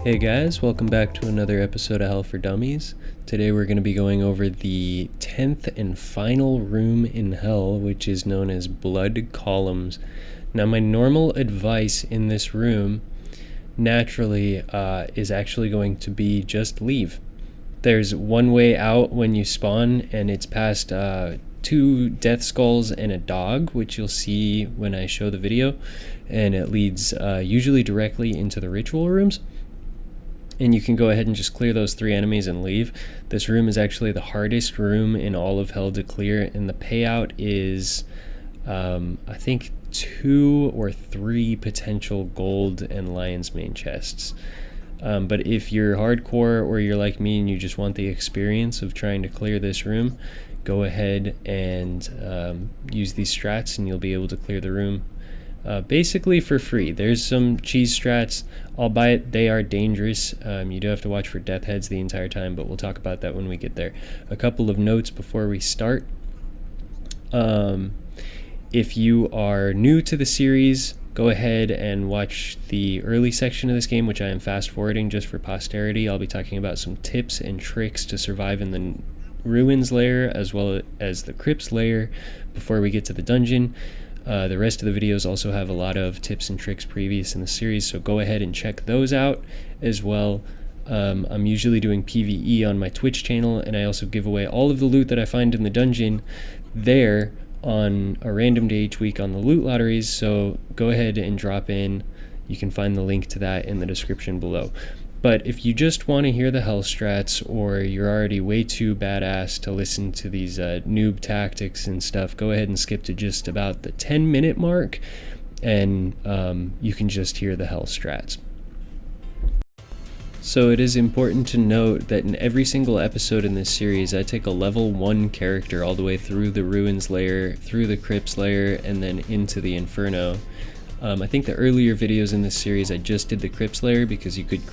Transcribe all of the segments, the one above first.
Hey guys, welcome back to another episode of Hell for Dummies. Today we're going to be going over the 10th and final room in Hell, which is known as Blood Columns. Now my normal advice in this room, naturally, is actually going to be just leave. There's one way out when you spawn, and it's past 2 death skulls and a dog, which you'll see when I show the video, and it leads usually directly into the ritual rooms. And you can go ahead and just clear those 3 enemies and leave. This room is actually the hardest room in all of Hell to clear, and the payout is I think 2 or 3 potential gold and lion's mane chests. But if you're hardcore or you're like me and you just want the experience of trying to clear this room, go ahead and use these strats and you'll be able to clear the room basically for free. There's some cheese strats, albeit they are dangerous. You do have to watch for death heads the entire time, but we'll talk about that when we get there. A couple of notes before we start. If you are new to the series, go ahead and watch the early section of this game, which I am fast forwarding just for posterity. I'll be talking about some tips and tricks to survive in the ruins layer as well as the crypts layer before we get to the dungeon. The rest of the videos also have a lot of tips and tricks previous in the series, so go ahead and check those out as well. I'm usually doing PvE on my Twitch channel, and I also give away all of the loot that I find in the dungeon there on a random day each week on the loot lotteries, so go ahead and drop in. You can find the link to that in the description below. But if you just want to hear the hell strats, or you're already way too badass to listen to these noob tactics and stuff, go ahead and skip to just about the 10-minute mark, and you can just hear the hell strats. So it is important to note that in every single episode in this series, I take a level 1 character all the way through the ruins layer, through the crypts layer, and then into the inferno. I think the earlier videos in this series I just did the crypts layer because you could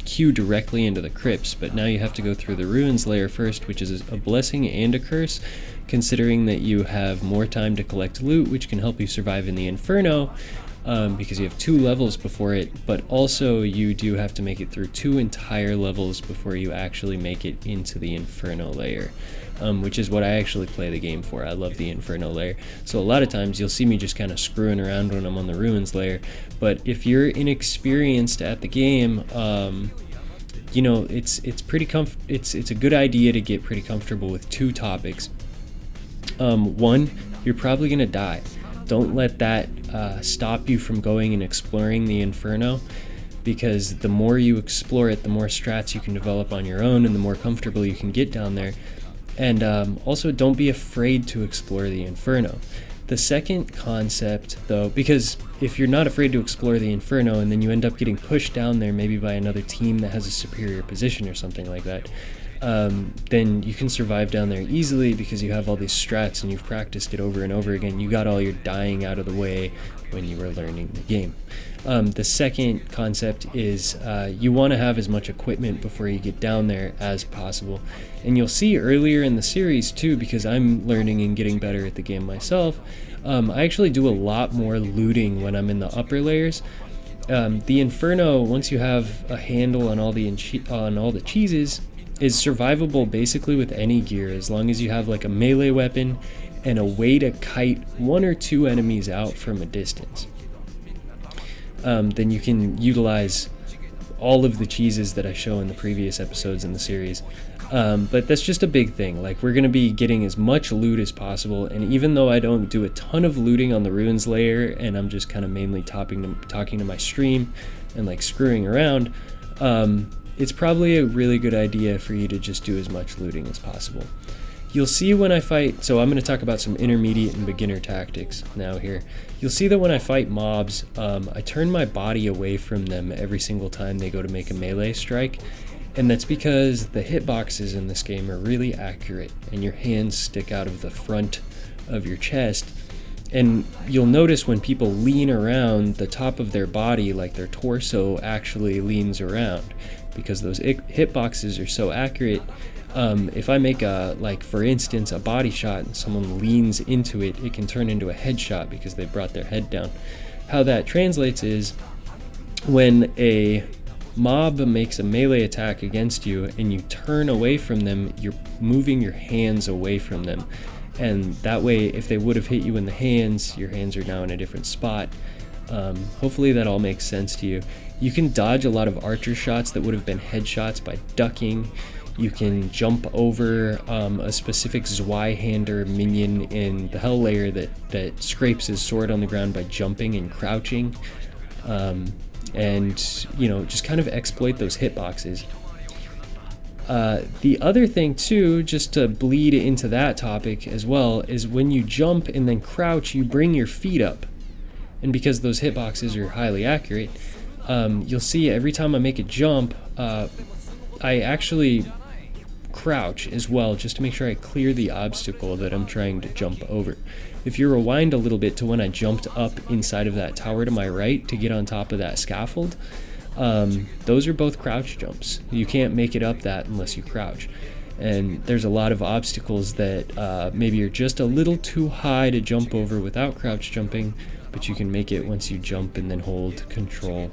queue directly into the crypts, but now you have to go through the ruins layer first, which is a blessing and a curse, considering that you have more time to collect loot, which can help you survive in the inferno, because you have 2 levels before it, but also you do have to make it through 2 entire levels before you actually make it into the inferno layer. Which is what I actually play the game for. I love the inferno layer. So a lot of times you'll see me just kind of screwing around when I'm on the ruins layer. But if you're inexperienced at the game, you know, it's a good idea to get pretty comfortable with 2 topics. 1, you're probably gonna die. Don't let that stop you from going and exploring the inferno, because the more you explore it, the more strats you can develop on your own and the more comfortable you can get down there. And also, don't be afraid to explore the inferno. The second concept, though, because if you're not afraid to explore the inferno and then you end up getting pushed down there maybe by another team that has a superior position or something like that, then you can survive down there easily because you have all these strats and you've practiced it over and over again. You got all your dying out of the way when you were learning the game. The second concept is you want to have as much equipment before you get down there as possible. And you'll see earlier in the series too, because I'm learning and getting better at the game myself, I actually do a lot more looting when I'm in the upper layers. The inferno, once you have a handle on all the cheeses, is survivable basically with any gear, as long as you have like a melee weapon and a way to kite 1 or 2 enemies out from a distance. Then you can utilize all of the cheeses that I show in the previous episodes in the series. But that's just a big thing. Like, we're going to be getting as much loot as possible, and even though I don't do a ton of looting on the ruins layer and I'm just kind of mainly talking to my stream and like screwing around, it's probably a really good idea for you to just do as much looting as possible. You'll see when I fight, so I'm going to talk about some intermediate and beginner tactics now here. You'll see that when I fight mobs, I turn my body away from them every single time they go to make a melee strike, and that's because the hitboxes in this game are really accurate, and your hands stick out of the front of your chest. And you'll notice when people lean around, the top of their body, like their torso, actually leans around, because those hitboxes are so accurate. If I make for instance, a body shot and someone leans into it, it can turn into a headshot because they brought their head down. How that translates is when a mob makes a melee attack against you and you turn away from them, you're moving your hands away from them. And that way, if they would have hit you in the hands, your hands are now in a different spot. Hopefully that all makes sense to you. You can dodge a lot of archer shots that would have been headshots by ducking. You can jump over a specific Zweihander minion in the Hell layer that scrapes his sword on the ground by jumping and crouching. And, you know, just kind of exploit those hitboxes. The other thing too, just to bleed into that topic as well, is when you jump and then crouch, you bring your feet up. And because those hitboxes are highly accurate, you'll see every time I make a jump, I actually crouch as well, just to make sure I clear the obstacle that I'm trying to jump over. If you rewind a little bit to when I jumped up inside of that tower to my right to get on top of that scaffold, those are both crouch jumps. You can't make it up that unless you crouch. And there's a lot of obstacles that maybe are just a little too high to jump over without crouch jumping, but you can make it once you jump and then hold control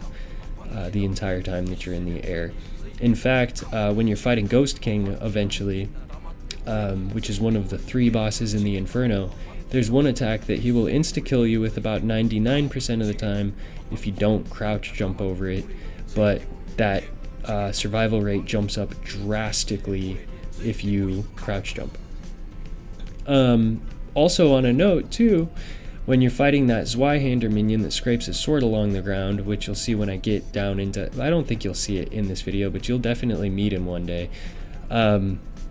the entire time that you're in the air. In fact, when you're fighting Ghost King eventually, which is one of the 3 bosses in the Inferno, there's one attack that he will insta-kill you with about 99% of the time if you don't crouch jump over it, but that survival rate jumps up drastically if you crouch jump. Also on a note too, when you're fighting that Zweihander minion that scrapes his sword along the ground, which you'll see when I get down into, I don't think you'll see it in this video, but you'll definitely meet him one day.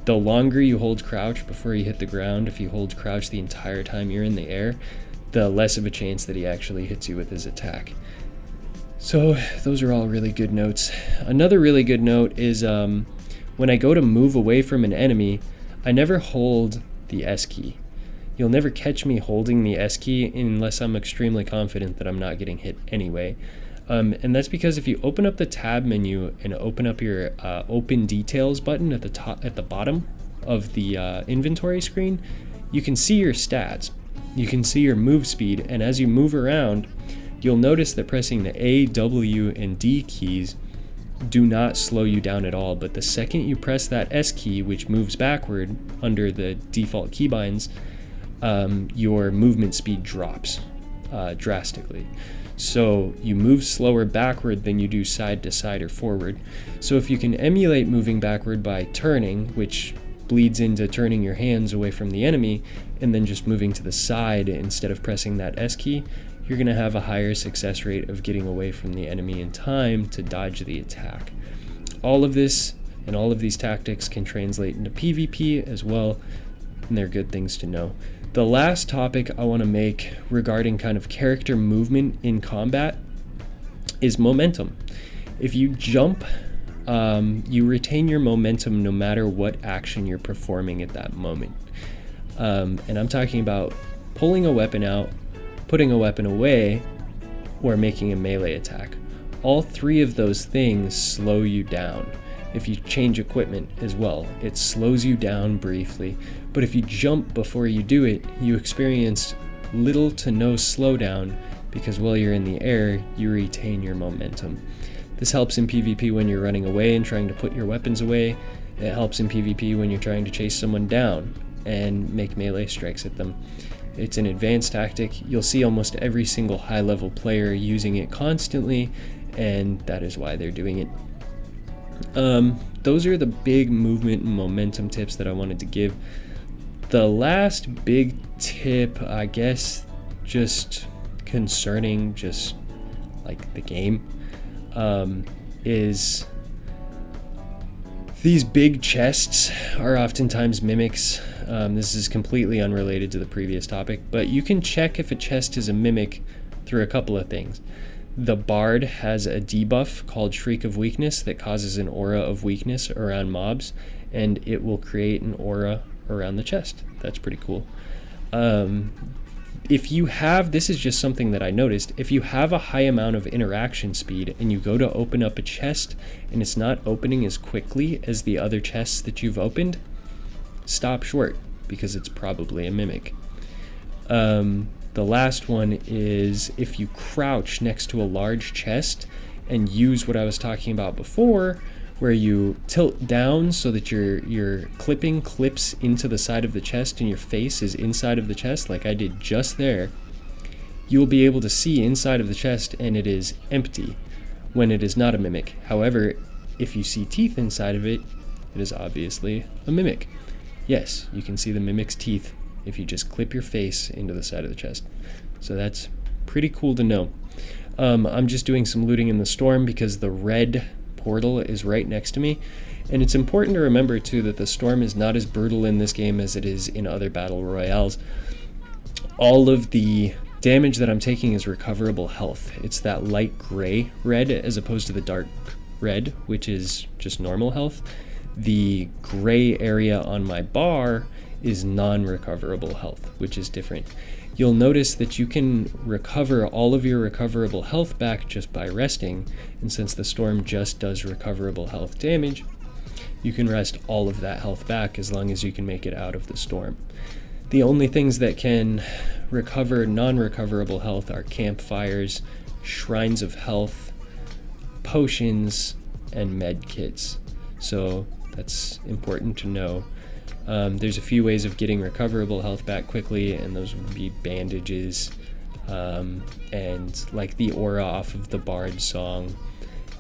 The longer you hold crouch before you hit the ground, if you hold crouch the entire time you're in the air, the less of a chance that he actually hits you with his attack. So those are all really good notes. Another really good note is when I go to move away from an enemy, I never hold the S key. You'll never catch me holding the S key unless I'm extremely confident that I'm not getting hit anyway. And that's because if you open up the tab menu and open up your open details button at the bottom of the inventory screen, you can see your stats. You can see your move speed, and as you move around, you'll notice that pressing the A, W, and D keys do not slow you down at all, but the second you press that S key, which moves backward under the default keybinds, your movement speed drops drastically. So you move slower backward than you do side to side or forward. So if you can emulate moving backward by turning, which bleeds into turning your hands away from the enemy, and then just moving to the side instead of pressing that S key, you're going to have a higher success rate of getting away from the enemy in time to dodge the attack. All of this and all of these tactics can translate into PvP as well, and they're good things to know. The last topic I want to make regarding kind of character movement in combat is momentum. If you jump, you retain your momentum no matter what action you're performing at that moment. And I'm talking about pulling a weapon out, putting a weapon away, or making a melee attack. All 3 of those things slow you down. If you change equipment as well, it slows you down briefly. But if you jump before you do it, you experience little to no slowdown because while you're in the air, you retain your momentum. This helps in PvP when you're running away and trying to put your weapons away. It helps in PvP when you're trying to chase someone down and make melee strikes at them. It's an advanced tactic. You'll see almost every single high-level player using it constantly, and that is why they're doing it. Those are the big movement and momentum tips that I wanted to give. The last big tip, I guess, just concerning just like the game, is these big chests are oftentimes mimics. This is completely unrelated to the previous topic, but you can check if a chest is a mimic through a couple of things. The Bard has a debuff called Shriek of Weakness that causes an aura of weakness around mobs, and it will create an aura around the chest. That's pretty cool. If you have, this is just something that I noticed, if you have a high amount of interaction speed and you go to open up a chest and it's not opening as quickly as the other chests that you've opened, stop short because it's probably a mimic. The last one is if you crouch next to a large chest and use what I was talking about before, where you tilt down so that your clipping clips into the side of the chest and your face is inside of the chest, like I did just there, you will be able to see inside of the chest and it is empty when it is not a mimic. However, if you see teeth inside of it, it is obviously a mimic. Yes, you can see the mimic's teeth if you just clip your face into the side of the chest. So that's pretty cool to know. I'm just doing some looting in the storm because the red portal is right next to me, and it's important to remember too that the storm is not as brutal in this game as it is in other battle royales. All of the damage that I'm taking is recoverable health. It's that light gray red as opposed to the dark red, which is just normal health. The gray area on my bar is non-recoverable health, which is different. You'll notice that you can recover all of your recoverable health back just by resting, and since the storm just does recoverable health damage, you can rest all of that health back as long as you can make it out of the storm. The only things that can recover non-recoverable health are campfires, shrines of health, potions, and med kits. So that's important to know. There's a few ways of getting recoverable health back quickly, and those would be bandages, and like the aura off of the Bard song.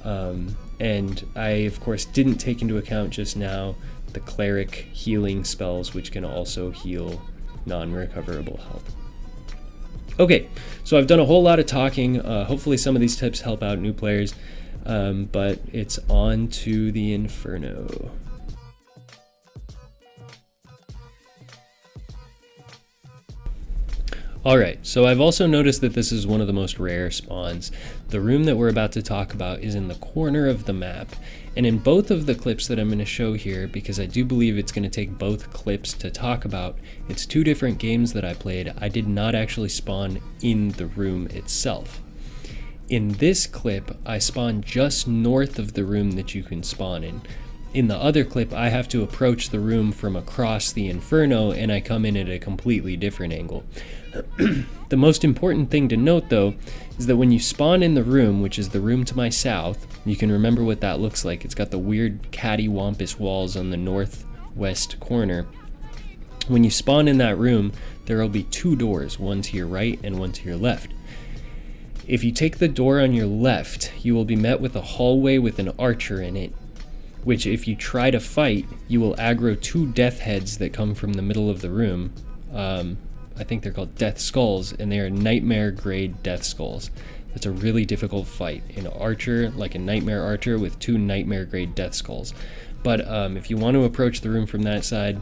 And I, of course, didn't take into account just now the cleric healing spells, which can also heal non-recoverable health. Okay, so I've done a whole lot of talking. Hopefully some of these tips help out new players, but it's on to the Inferno. Alright, so I've also noticed that this is one of the most rare spawns. The room that we're about to talk about is in the corner of the map, and in both of the clips that I'm going to show here, because I do believe it's going to take both clips to talk about, it's two different games that I played, I did not actually spawn in the room itself. In this clip, I spawn just north of the room that you can spawn in. In the other clip, I have to approach the room from across the Inferno, and I come in at a completely different angle. The most important thing to note, though, is that when you spawn in the room, which is the room to my south, you can remember what that looks like. It's got the weird cattywampus walls on the northwest corner. When you spawn in that room, there will be two doors, one to your right and one to your left. If you take the door on your left, you will be met with a hallway with an archer in it, which if you try to fight, you will aggro two death heads that come from the middle of the room. I think they're called death skulls, and they are nightmare grade death skulls. It's a really difficult fight. An archer, like a nightmare archer with two nightmare grade death skulls. But if you want to approach the room from that side,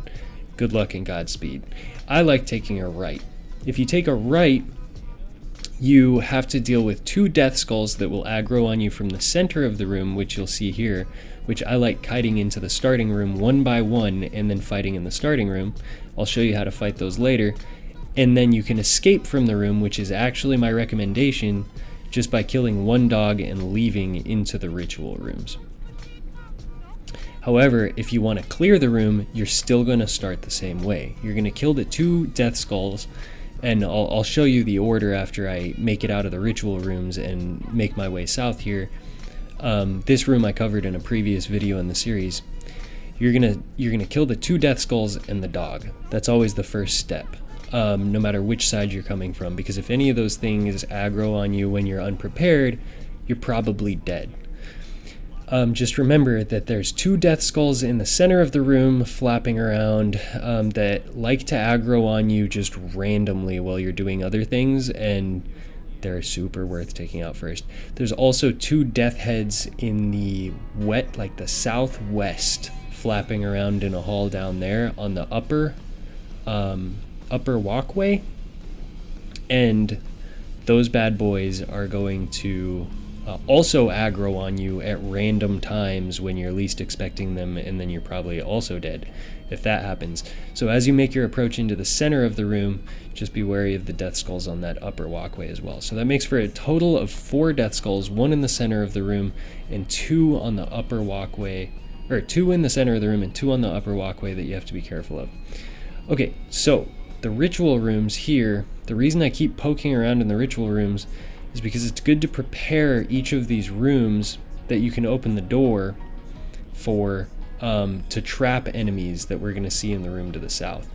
good luck and Godspeed. I like taking a right. If you take a right, you have to deal with two death skulls that will aggro on you from the center of the room, which you'll see here, which I like kiting into the starting room one by one and then fighting in the starting room. I'll show you how to fight those later. And then you can escape from the room, which is actually my recommendation, just by killing one dog and leaving into the ritual rooms. However, if you want to clear the room, you're still going to start the same way. You're going to kill the two death skulls, and I'll show you the order after I make it out of the ritual rooms and make my way south here. This room I covered in a previous video in the series. You're gonna kill the two death skulls and the dog. That's always the first step. No matter which side you're coming from, because if any of those things aggro on you when you're unprepared, you're probably dead. Just remember that there's two death skulls in the center of the room flapping around that like to aggro on you just randomly while you're doing other things, and they're super worth taking out first. There's also two death heads in the the southwest, flapping around in a hall down there on the upper walkway, and those bad boys are going to also aggro on you at random times when you're least expecting them, and then you're probably also dead if that happens. So as you make your approach into the center of the room, just be wary of the death skulls on that upper walkway as well. So that makes for a total of 4 death skulls, 1 in the center of the room and 2 on the upper walkway, or 2 in the center of the room and 2 on the upper walkway that you have to be careful of. Okay, so the ritual rooms here, the reason I keep poking around in the ritual rooms is because it's good to prepare each of these rooms that you can open the door for to trap enemies that we're going to see in the room to the south.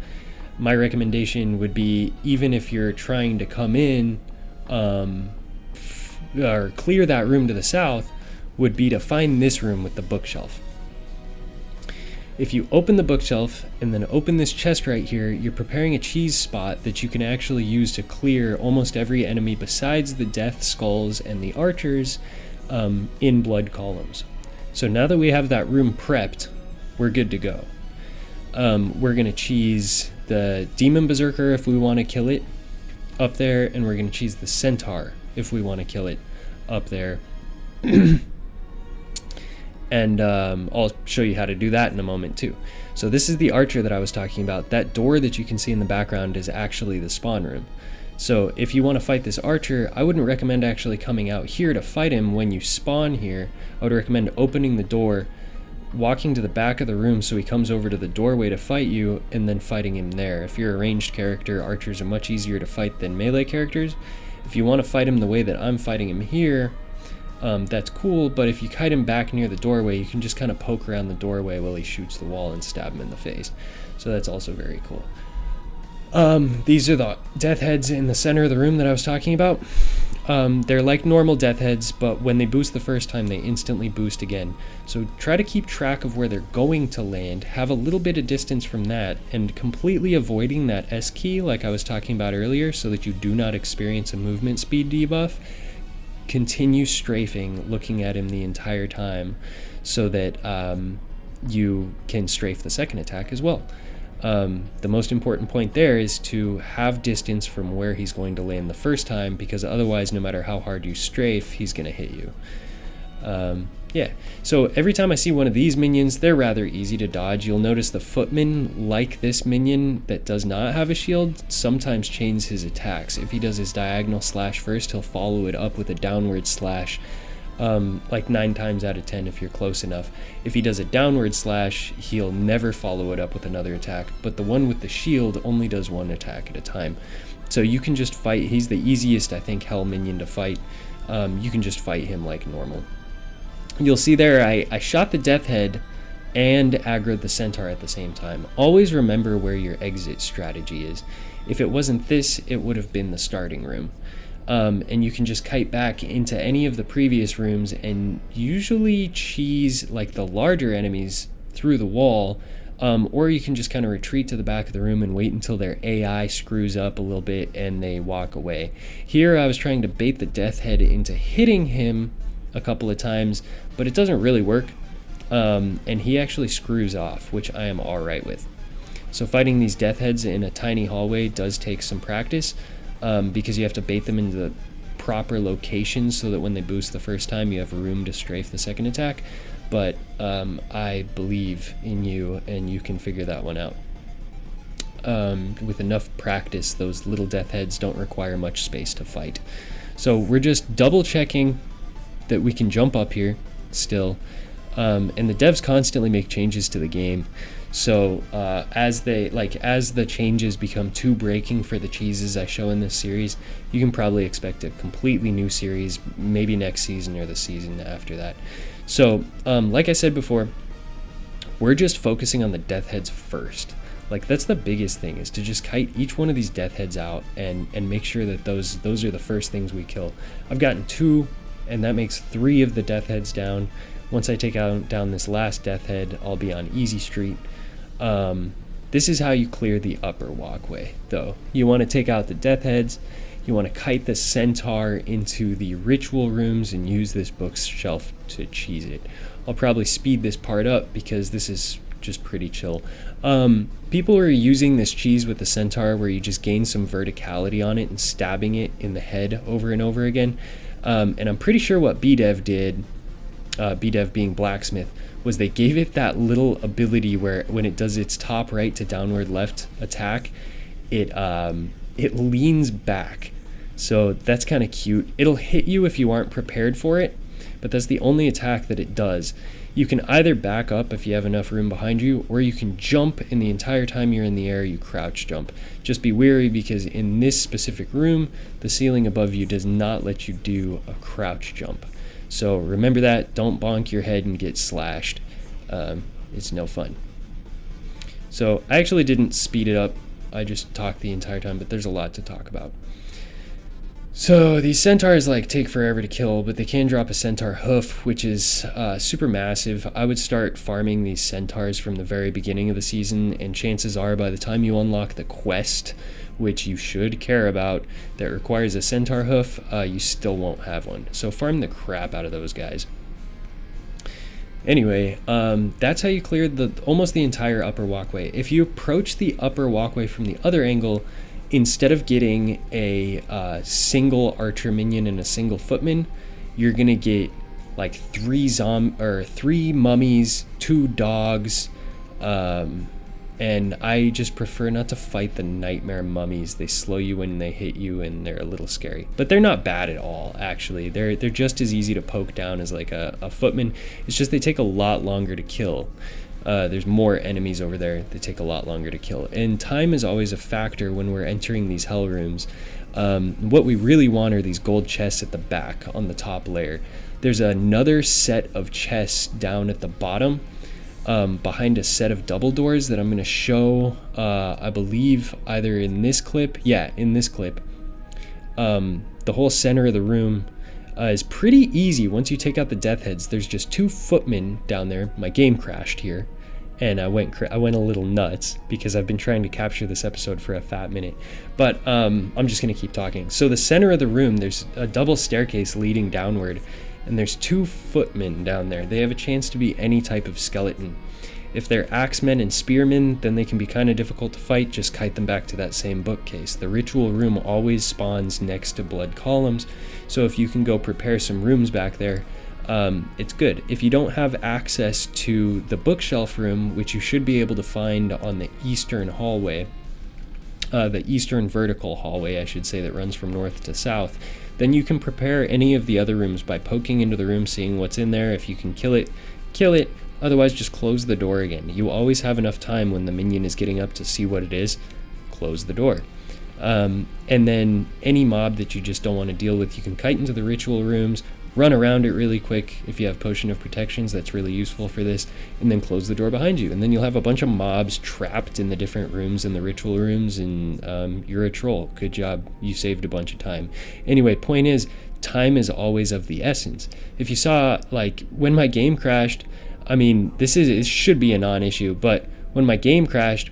My recommendation would be, even if you're trying to come in or clear that room to the south, would be to find this room with the bookshelf. If you open the bookshelf and then open this chest right here, you're preparing a cheese spot that you can actually use to clear almost every enemy besides the death skulls and the archers in blood columns. So now that we have that room prepped, we're good to go. We're going to cheese the demon berserker if we want to kill it up there, and we're going to cheese the centaur if we want to kill it up there. And I'll show you how to do that in a moment too. So this is the archer that I was talking about. That door that you can see in the background is actually the spawn room. So if you want to fight this archer, I wouldn't recommend actually coming out here to fight him when you spawn here. I would recommend opening the door, walking to the back of the room so he comes over to the doorway to fight you, and then fighting him there. If you're a ranged character, archers are much easier to fight than melee characters. If you want to fight him the way that I'm fighting him here, that's cool, but if you kite him back near the doorway, you can just kind of poke around the doorway while he shoots the wall and stab him in the face. So that's also very cool. These are the death heads in the center of the room that I was talking about. They're like normal death heads, but when they boost the first time, they instantly boost again. So try to keep track of where they're going to land, have a little bit of distance from that, and completely avoiding that S key like I was talking about earlier so that you do not experience a movement speed debuff. Continue strafing, looking at him the entire time so that you can strafe the second attack as well. The most important point there is to have distance from where he's going to land the first time, because otherwise, no matter how hard you strafe, he's going to hit you. Yeah, so every time I see one of these minions, they're rather easy to dodge. You'll notice the footman, like this minion that does not have a shield, sometimes chains his attacks. If he does his diagonal slash first, he'll follow it up with a downward slash, like 9 times out of 10 if you're close enough. If he does a downward slash, he'll never follow it up with another attack, but the one with the shield only does 1 attack at a time. So you can just fight. He's the easiest, I think, hell minion to fight. You can just fight him like normal. You'll see there I shot the death head and aggroed the centaur at the same time. Always remember where your exit strategy is. If it wasn't this, it would have been the starting room. And you can just kite back into any of the previous rooms and usually cheese like the larger enemies through the wall, or you can just kind of retreat to the back of the room and wait until their AI screws up a little bit and they walk away. Here I was trying to bait the death head into hitting him a couple of times, but it doesn't really work, and he actually screws off, which I am alright with. So fighting these death heads in a tiny hallway does take some practice, because you have to bait them into the proper locations so that when they boost the first time you have room to strafe the second attack, but I believe in you and you can figure that one out. With enough practice, those little death heads don't require much space to fight. So we're just double checking that we can jump up here still, and the devs constantly make changes to the game, so as the changes become too breaking for the cheeses I show in this series, you can probably expect a completely new series, maybe next season or the season after that. So like I said before, we're just focusing on the death heads first. Like, that's the biggest thing, is to just kite each one of these death heads out and make sure that those are the first things we kill. I've gotten 2, and that makes 3 of the death heads down. Once I take down this last death head, I'll be on easy street. This is how you clear the upper walkway, though. You want to take out the death heads, you want to kite the centaur into the ritual rooms and use this bookshelf to cheese it. I'll probably speed this part up because this is just pretty chill. People are using this cheese with the centaur where you just gain some verticality on it and stabbing it in the head over and over again. And I'm pretty sure what BDev did, BDev being blacksmith, was they gave it that little ability where when it does its top right to downward left attack, it leans back. So that's kind of cute. It'll hit you if you aren't prepared for it, but that's the only attack that it does. You can either back up if you have enough room behind you, or you can jump, and the entire time you're in the air, you crouch jump. Just be wary, because in this specific room, the ceiling above you does not let you do a crouch jump. So remember that. Don't bonk your head and get slashed. It's no fun. So I actually didn't speed it up. I just talked the entire time, but there's a lot to talk about. So these centaurs take forever to kill, but they can drop a centaur hoof, which is super massive. I would start farming these centaurs from the very beginning of the season, and chances are by the time you unlock the quest, which you should care about, that requires a centaur hoof, you still won't have one. So farm the crap out of those guys. Anyway, that's how you clear almost the entire upper walkway. If you approach the upper walkway from the other angle, instead of getting a single archer minion and a single footman, you're gonna get 3 mummies, 2 dogs, and I just prefer not to fight the nightmare mummies. They slow you when they hit you, and they're a little scary. But they're not bad at all, actually. They're just as easy to poke down as a footman. It's just they take a lot longer to kill. There's more enemies over there. They take a lot longer to kill. And time is always a factor when we're entering these hell rooms. What we really want are these gold chests at the back on the top layer. There's another set of chests down at the bottom behind a set of double doors that I'm going to show, I believe, either in this clip. Yeah, in this clip. The whole center of the room is pretty easy once you take out the death heads. There's just 2 footmen down there. My game crashed here, and I went a little nuts because I've been trying to capture this episode for a fat minute. But I'm just going to keep talking. So the center of the room, there's a double staircase leading downward, and there's 2 footmen down there. They have a chance to be any type of skeleton. If they're axemen and spearmen, then they can be kind of difficult to fight. Just kite them back to that same bookcase. The ritual room always spawns next to blood columns, so if you can go prepare some rooms back there, it's good. If you don't have access to the bookshelf room, which you should be able to find on the eastern hallway, the eastern vertical hallway, I should say, that runs from north to south, then you can prepare any of the other rooms by poking into the room, seeing what's in there. If you can kill it, kill it. Otherwise, just close the door again. You always have enough time when the minion is getting up to see what it is. Close the door. And then any mob that you just don't want to deal with, you can kite into the ritual rooms, run around it really quick. If you have Potion of Protections, that's really useful for this. And then close the door behind you. And then you'll have a bunch of mobs trapped in the different rooms in the ritual rooms, and you're a troll. Good job. You saved a bunch of time. Anyway, point is, time is always of the essence. If you saw, when my game crashed, I mean, it should be a non-issue, but when my game crashed,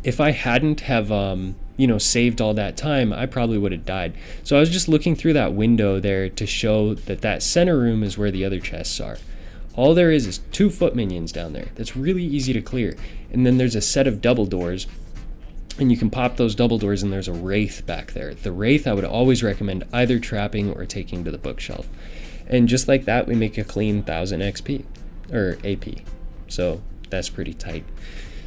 if I hadn't have, saved all that time, I probably would have died. So I was just looking through that window there to show that center room is where the other chests are. All there is 2 foot minions down there. That's really easy to clear. And then there's a set of double doors, and you can pop those double doors, and there's a wraith back there. The wraith I would always recommend either trapping or taking to the bookshelf. And just like that, we make a clean 1000 XP. Or AP. So that's pretty tight.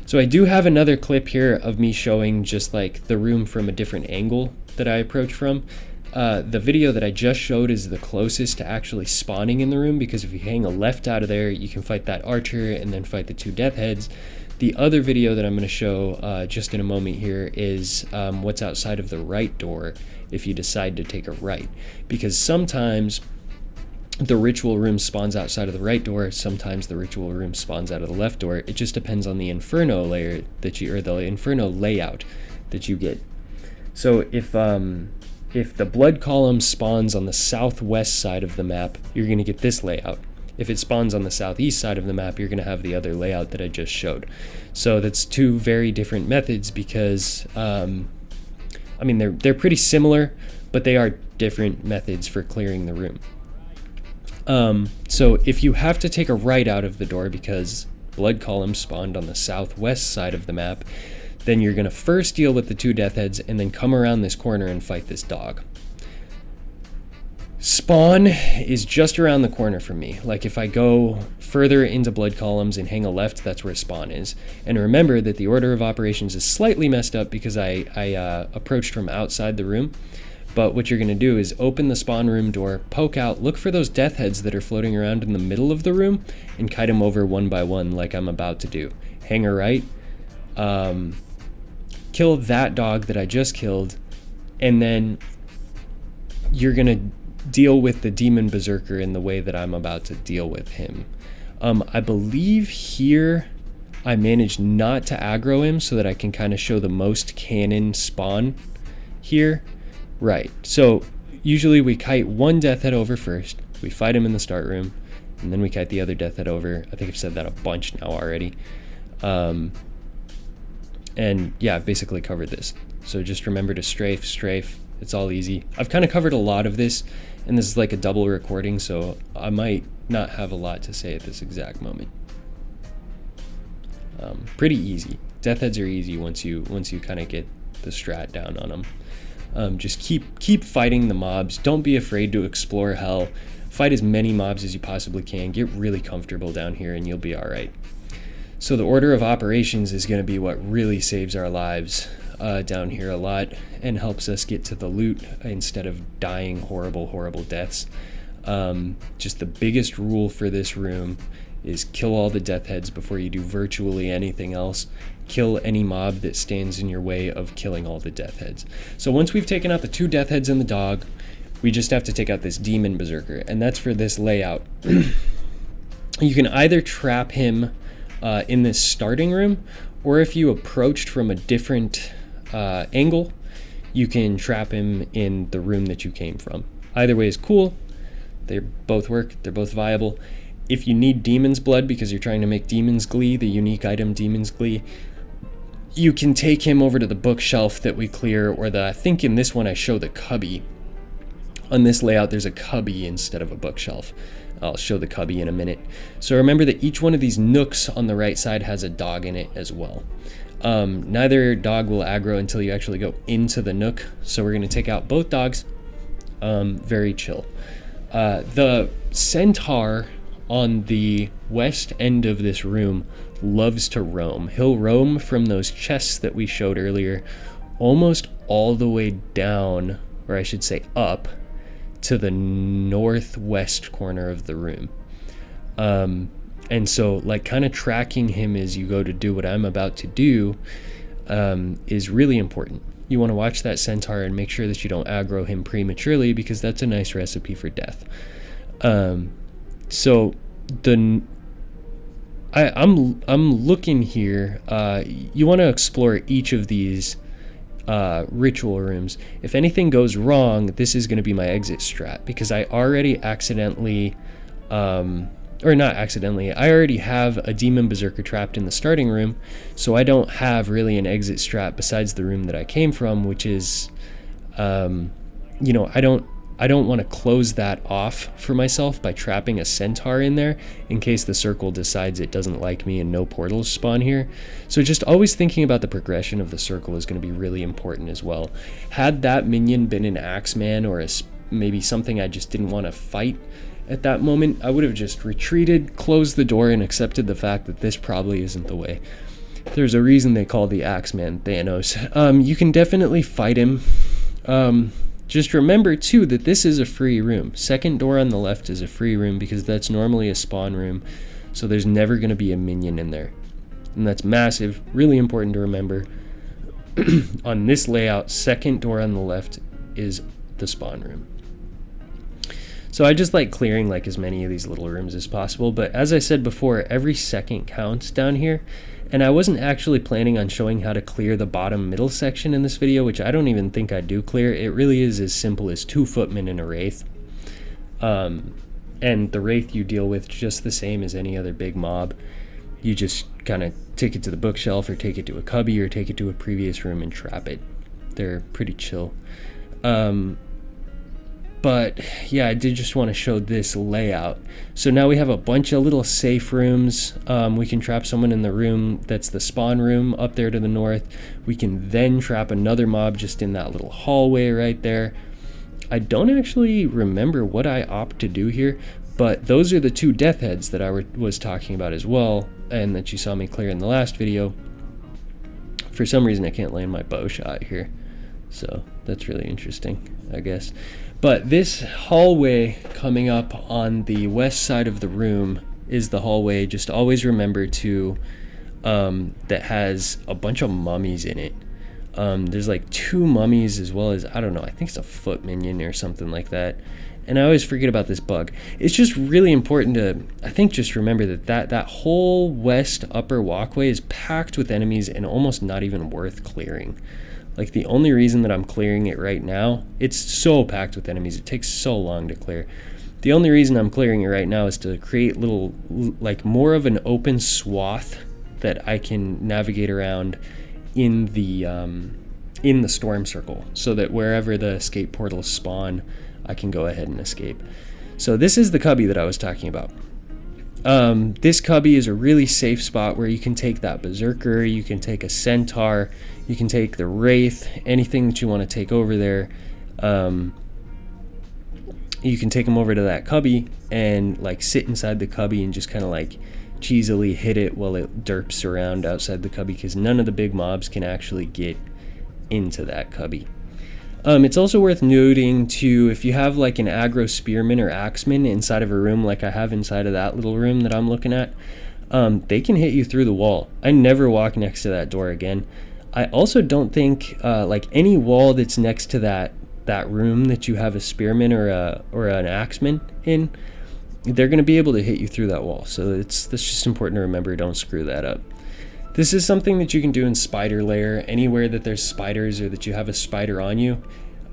So I do have another clip here of me showing just the room from a different angle that I approach from. The video that I just showed is the closest to actually spawning in the room, because if you hang a left out of there, you can fight that archer and then fight the 2 death heads. The other video that I'm going to show just in a moment here is what's outside of the right door if you decide to take a right, because sometimes the ritual room spawns outside of the right door, sometimes the ritual room spawns out of the left door. It just depends on the inferno layer or the inferno layout that you get. So if the blood column spawns on the southwest side of the map, you're going to get this layout. If it spawns on the southeast side of the map, you're going to have the other layout that I just showed. So that's 2 very different methods, because they're pretty similar, but they are different methods for clearing the room. So if you have to take a right out of the door because blood columns spawned on the southwest side of the map, then you're going to first deal with the 2 death heads and then come around this corner and fight this dog. Spawn is just around the corner from me. If I go further into blood columns and hang a left, that's where spawn is. And remember that the order of operations is slightly messed up because I approached from outside the room. But what you're going to do is open the spawn room door, poke out, look for those death heads that are floating around in the middle of the room, and kite them over one by one like I'm about to do. Hang a right, kill that dog that I just killed, and then you're going to deal with the demon berserker in the way that I'm about to deal with him. I believe here I managed not to aggro him so that I can kind of show the most cannon spawn here. Right, so usually we kite one death head over first, we fight him in the start room, and then we kite the other death head over. I think I've said that a bunch now already. And yeah, I've basically covered this. So just remember to strafe, it's all easy. I've kind of covered a lot of this, and this is like a double recording, so I might not have a lot to say at this exact moment. Pretty easy. Death heads are easy once you kind of get the strat down on them. Just keep fighting the mobs. Don't be afraid to explore hell. Fight as many mobs as you possibly can. Get really comfortable down here and you'll be all right. So the order of operations is going to be what really saves our lives down here a lot and helps us get to the loot instead of dying horrible deaths. Just the biggest rule for this room is kill all the death heads before you do virtually anything else. Kill any mob that stands in your way of killing all the death heads. So once we've taken out the 2 death heads and the dog, we just have to take out this demon berserker, and that's for this layout. You can either trap him in this starting room, or if you approached from a different angle, you can trap him in the room that you came from. Either way is cool. They both work. They're both viable. If you need Demon's Blood because you're trying to make Demon's Glee, the unique item Demon's Glee, you can take him over to the bookshelf that we clear, or I think in this one I show the cubby. On this layout there's a cubby instead of a bookshelf. I'll show the cubby in a minute. So remember that each one of these nooks on the right side has a dog in it as well. Neither dog will aggro until you actually go into the nook, so we're going to take out both dogs. Very chill. The centaur on the west end of this room loves to roam. He'll roam from those chests that we showed earlier almost all the way down, or I should say up, to the northwest corner of the room. And so like kind of tracking him as you go to do what I'm about to do is really important. You want to watch that centaur and make sure that you don't aggro him prematurely, because that's a nice recipe for death. So I'm looking here. You want to explore each of these ritual rooms. If anything goes wrong, this is going to be my exit strat, because I already accidentally, or not accidentally, I already have a demon berserker trapped in the starting room, so I don't have really an exit strat besides the room that I came from, which is, you know, I don't want to close that off for myself by trapping a centaur in there in case the circle decides it doesn't like me and no portals spawn here. So just always thinking about the progression of the circle is going to be really important as well. Had that minion been an Axeman or maybe something I just didn't want to fight at that moment, I would have just retreated, closed the door, and accepted the fact that this probably isn't the way. There's a reason they call the Axeman Thanos. You can definitely fight him. Just remember too that this is a free room. Second door on the left is a free room because that's normally a spawn room, so there's never going to be a minion in there, and that's massive, really important to remember. On this layout, second door on the left is the spawn room. So I just like clearing like as many of these little rooms as possible, but as I said before, every second counts down here. And I wasn't actually planning on showing how to clear the bottom middle section in this video, which I don't even think I do clear. It really is as simple as 2 footmen and a wraith. And the wraith you deal with just the same as any other big mob. You just kind of take it to the bookshelf, or take it to a cubby, or take it to a previous room and trap it. They're pretty chill. But yeah, I did just want to show this layout. So now we have a bunch of little safe rooms. We can trap someone in the room that's the spawn room up there to the north. We can then trap another mob just in that little hallway right there. I don't actually remember what I opt to do here, but those are the 2 death heads that I was talking about as well, and that you saw me clear in the last video. For some reason I can't land my bow shot here, so that's really interesting. I guess. But this hallway coming up on the west side of the room is the hallway. Just always remember to that has a bunch of mummies in it. There's like 2 mummies, as well as, I don't know, I think it's a foot minion or something like that. And I always forget about this bug. It's just really important to, I think, just remember that whole west upper walkway is packed with enemies and almost not even worth clearing. Like, the only reason that I'm clearing it right now, it's so packed with enemies, it takes so long to clear. The only reason I'm clearing it right now is to create little, like, more of an open swath that I can navigate around in the storm circle, so that wherever the escape portals spawn, I can go ahead and escape. So this is the cubby that I was talking about. This cubby is a really safe spot where you can take that berserker, you can take a centaur, you can take the wraith, anything that you want to take over there. You can take them over to that cubby and like sit inside the cubby and just kind of like cheesily hit it while it derps around outside the cubby, because none of the big mobs can actually get into that cubby. It's also worth noting too, if you have like an aggro spearman or axeman inside of a room like I have inside of that little room that I'm looking at, they can hit you through the wall. I never walk next to that door again. I also don't think like any wall that's next to that room that you have a spearman or an axeman in, they're going to be able to hit you through that wall. So that's just important to remember. Don't screw that up. This is something that you can do in spider lair. Anywhere that there's spiders or that you have a spider on you,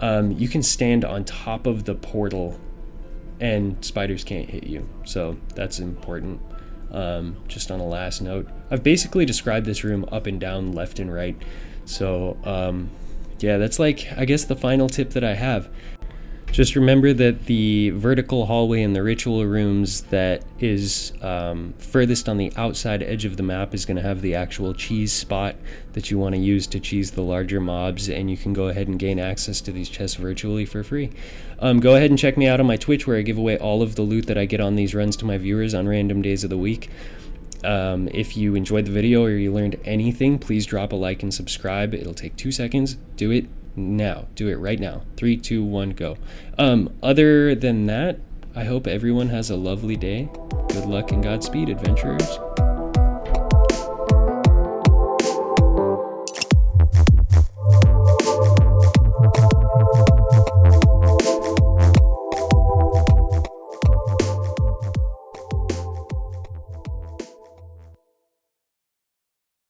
you can stand on top of the portal and spiders can't hit you. So that's important. Just on a last note, I've basically described this room up and down, left and right. So yeah, that's like, I guess, the final tip that I have. Just remember that the vertical hallway in the ritual rooms that is furthest on the outside edge of the map is going to have the actual cheese spot that you want to use to cheese the larger mobs, and you can go ahead and gain access to these chests virtually for free. Go ahead and check me out on my Twitch, where I give away all of the loot that I get on these runs to my viewers on random days of the week. If you enjoyed the video or you learned anything, please drop a like and subscribe. It'll take 2 seconds. Do it now. Do it right now. 3, 2, 1, go. Other than that, I hope everyone has a lovely day. Good luck and Godspeed, adventurers.